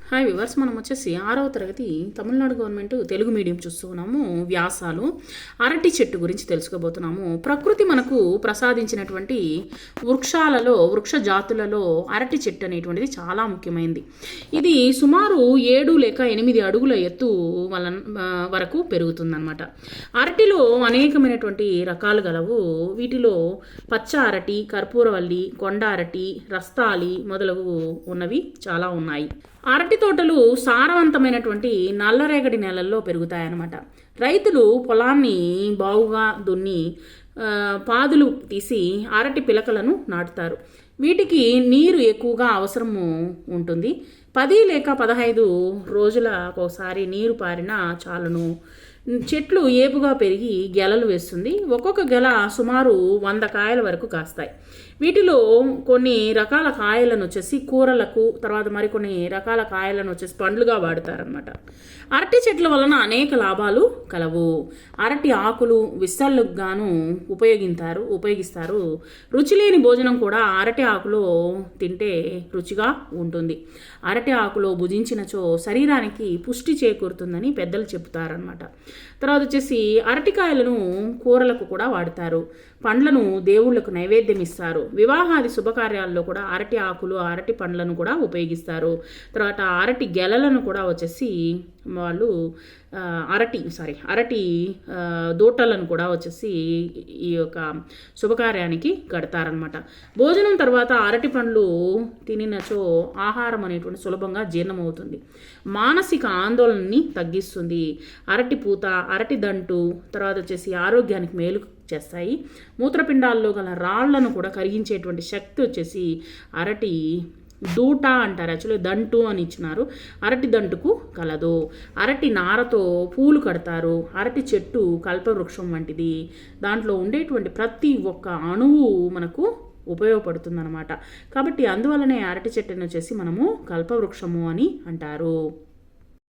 Hi viewers, మనం వచ్చేసి 6వ తరగతి తమిళనాడు గవర్నమెంట్ తెలుగు మీడియం చూస్తున్నాము. వ్యాసాలు అరటి చెట్టు గురించి తెలుసుకోబోతున్నాము. ప్రకృతి మనకు ప్రసాదించినటువంటి వృక్ష జాతులలో అరటి చెట్టు అనేటువంటిది చాలా ముఖ్యమైనది. ఇది సుమారు 7 లేక 8 అడుగుల ఎత్తు వరకు పెరుగుతుందన్నమాట. అరటిలో అనేకమైనటువంటి రకాలు గలవు. వీటిలో పచ్చ అరటి, కర్పూరవల్లి, కొండ అరటి, రస్తాలి మొదలగు ఉన్నవి చాలా ఉన్నాయి. అరటి తోటలు సారవంతమైనటువంటి నల్లరేగడి నేలల్లో పెరుగుతాయన్నమాట. రైతులు పొలాన్ని బావుగా దున్ని పాదులు తీసి అరటి పిలకలను నాటుతారు. వీటికి నీరు ఎక్కువగా అవసరము ఉంటుంది. 10 లేక 15 రోజులకోసారి నీరు పారినా చాలును. చెట్లు ఏపుగా పెరిగి గెలలు వేస్తుంది. ఒక్కొక్క గెల సుమారు 100 కాయల వరకు కాస్తాయి. వీటిలో కొన్ని రకాల కాయలను వచ్చేసి కూరలకు, తర్వాత మరికొన్ని రకాల కాయలను వచ్చేసి పండ్లుగా వాడతారనమాట. అరటి చెట్ల వలన అనేక లాభాలు కలవు. అరటి ఆకులు విస్తళ్ళకు గాను ఉపయోగిస్తారు. రుచి లేని భోజనం కూడా అరటి ఆకులో తింటే రుచిగా ఉంటుంది. అరటి ఆకులో భుజించినచో శరీరానికి పుష్టి చేకూరుతుందని పెద్దలు చెబుతారనమాట. తర్వాత వచ్చేసి అరటికాయలను కూరలకు కూడా వాడతారు. పండ్లను దేవుళ్లకు నైవేద్యం ఇస్తారు. వివాహాది శుభకార్యాల్లో కూడా అరటి ఆకులు, అరటి పండ్లను కూడా ఉపయోగిస్తారు. తర్వాత అరటి గెలలను కూడా వచ్చేసి వాళ్ళు అరటి దూటలను కూడా వచ్చేసి ఈ యొక్క శుభకార్యానికి కడతారనమాట. భోజనం తర్వాత అరటి పండ్లు తినినచో ఆహారం అనేటువంటి సులభంగా జీర్ణమవుతుంది. మానసిక ఆందోళనని తగ్గిస్తుంది. అరటి పూత, అరటి దంటు తర్వాత వచ్చేసి ఆరోగ్యానికి మేలు చేస్తాయి. మూత్రపిండాల్లో గల రాళ్లను కూడా కరిగించేటువంటి శక్తి వచ్చేసి అరటి దూట అంటారు. యాక్చువల్లీ దంటు అని ఇచ్చినారు. అరటి దంటుకు కలదు. అరటి నారతో పూలు కడతారు. అరటి చెట్టు కల్పవృక్షం వంటిది. దాంట్లో ఉండేటువంటి ప్రతి ఒక్క అణువు మనకు ఉపయోగపడుతుందన్నమాట. కాబట్టి అందువల్లనే అరటి చెట్టును వచ్చేసి మనము కల్పవృక్షము అని అంటారు.